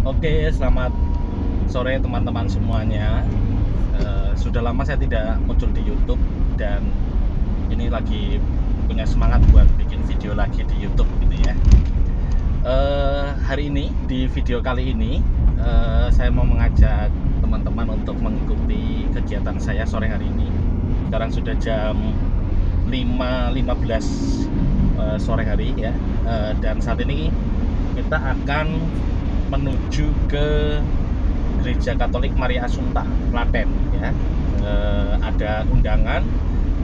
Oke, selamat sore teman-teman semuanya. Sudah lama saya tidak muncul di YouTube dan ini lagi punya semangat buat bikin video lagi di YouTube gitu ya. Hari ini di video kali ini saya mau mengajak teman-teman untuk mengikuti kegiatan saya sore hari ini. Sekarang sudah jam 5.15 sore hari ya. Dan saat ini kita akan menuju ke Gereja Katolik Maria Assunta Klaten ya. Ada undangan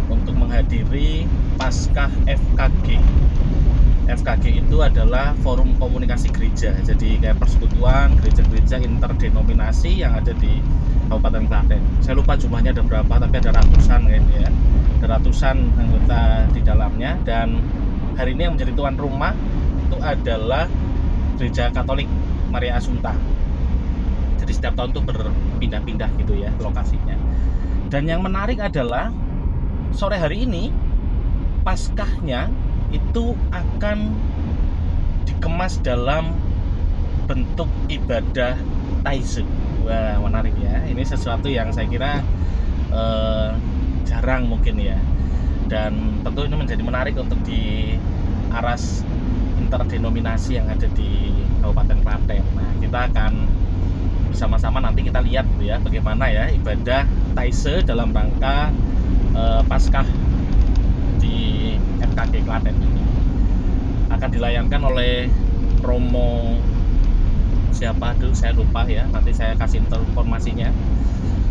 untuk menghadiri Paskah FKG. FKG itu adalah forum komunikasi gereja, jadi kayak persekutuan gereja-gereja interdenominasi yang ada di Kabupaten Klaten. Saya lupa jumlahnya ada berapa, tapi ada ratusan kayaknya ya. Ada ratusan anggota di dalamnya, dan hari ini yang menjadi tuan rumah itu adalah Gereja Katolik Maria Assunta. Jadi setiap tahun tuh berpindah-pindah gitu ya lokasinya. Dan yang menarik adalah sore hari ini Paskahnya itu akan dikemas dalam bentuk ibadah Taizé. Wah, menarik ya. Ini sesuatu yang saya kira jarang mungkin ya. Dan tentu ini menjadi menarik untuk di aras interdenominasi yang ada di Kabupaten Klaten. Nah, kita akan bersama-sama nanti kita lihat gitu ya, bagaimana ya ibadah Taizé dalam rangka Paskah di FKG Klaten ini. Akan dilayangkan oleh Romo siapa dulu saya lupa ya, nanti saya kasih informasinya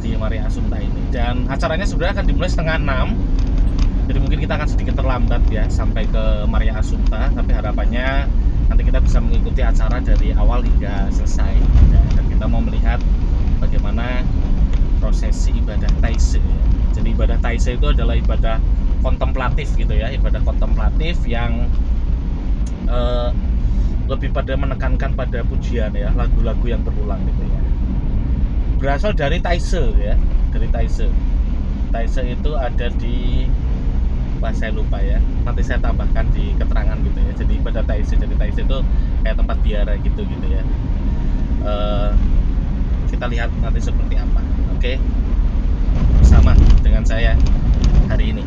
di Maria Assunta ini. Dan acaranya sebenarnya akan dimulai 5:30, jadi mungkin kita akan sedikit terlambat ya sampai ke Maria Assunta, tapi harapannya nanti kita bisa mengikuti acara dari awal hingga selesai ya. Dan kita mau melihat bagaimana prosesi ibadah Taizé ya. Jadi ibadah Taizé itu adalah ibadah kontemplatif gitu ya, ibadah kontemplatif yang lebih pada menekankan pada pujian ya, lagu-lagu yang berulang gitu ya. Berasal dari Taizé ya, dari Taizé. Taizé itu ada di, wah saya lupa ya, nanti saya tambahkan di keterangan gitu ya. Jadi ibadah Taizé dari Taizé itu kayak tempat biara gitu ya. Kita lihat nanti seperti apa. Oke, bersama dengan saya hari ini.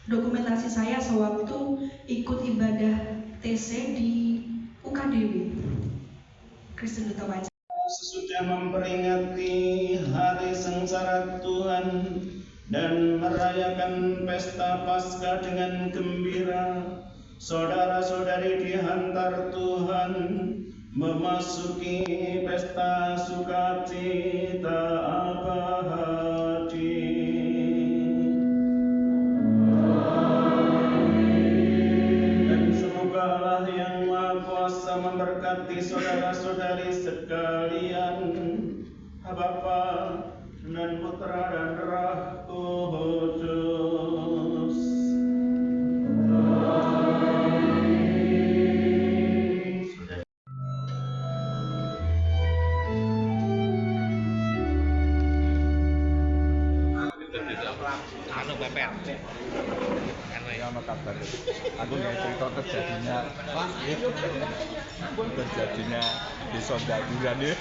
dokumentasi saya sewaktu ikut ibadah TC di UKDW Kristen Duta Wajah. Sesudah memperingati hari sengsara Tuhan dan merayakan pesta Paskah dengan gembira, saudara-saudari dihantar Tuhan memasuki pesta sukacita abadi. Dan semoga Allah yang Maha Kuasa memberkati saudara-saudari sekalian, Bapa dan Putra dan Roh Kudus. Anu pepet. Ya ono kabar. Aku nggak cerita terjadinya di Sondaguran ya.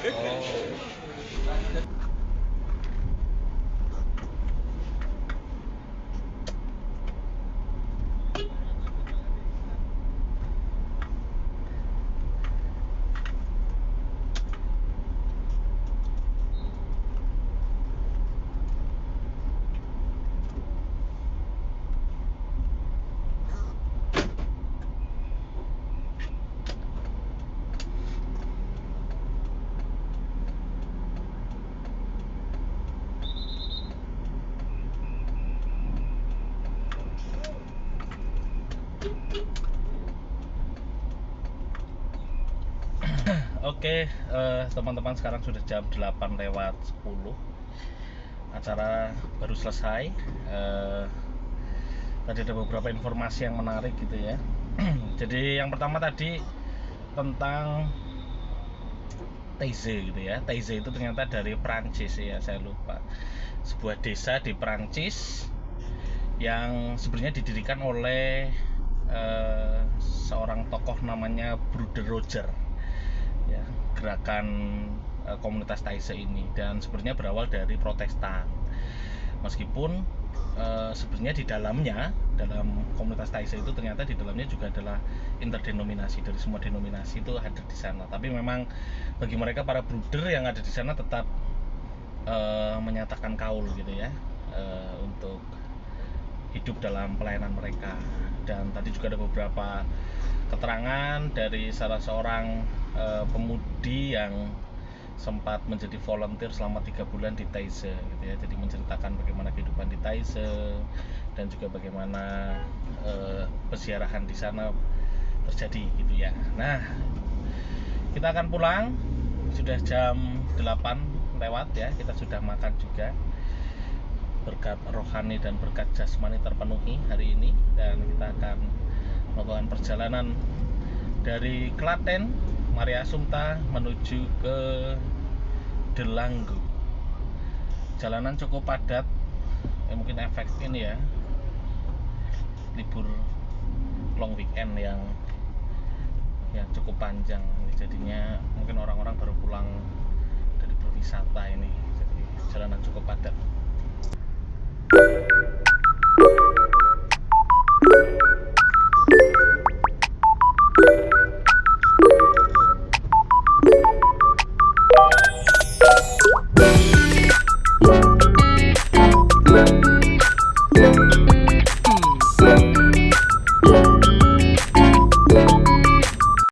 Oke, teman-teman, sekarang sudah jam 8:10. Acara baru selesai. Tadi ada beberapa informasi yang menarik gitu ya. Jadi yang pertama tadi tentang Taize gitu ya. Taize itu ternyata dari Prancis ya, saya lupa. Sebuah desa di Prancis yang sebenarnya didirikan oleh seorang tokoh namanya Bruder Roger ya, gerakan komunitas Taize ini, dan sebenarnya berawal dari Protestan. Meskipun sebenarnya di dalamnya, dalam komunitas Taize itu ternyata di dalamnya juga adalah interdenominasi, dari semua denominasi itu ada di sana. Tapi memang bagi mereka para bruder yang ada di sana tetap menyatakan kaul gitu ya, untuk hidup dalam pelayanan mereka. Dan tadi juga ada beberapa keterangan dari salah seorang pemudi yang sempat menjadi volunteer selama 3 bulan di Taize gitu ya. Jadi menceritakan bagaimana kehidupan di Taize dan juga bagaimana peziarahan di sana terjadi gitu ya. Nah, kita akan pulang, sudah jam 8 lewat ya. Kita sudah makan juga. Berkat rohani dan berkat jasmani terpenuhi hari ini, dan kita akan melakukan perjalanan dari Klaten Maria Assumpta menuju ke Delanggu. Jalanan cukup padat ya, mungkin efek ini ya, libur long weekend yang cukup panjang, jadinya mungkin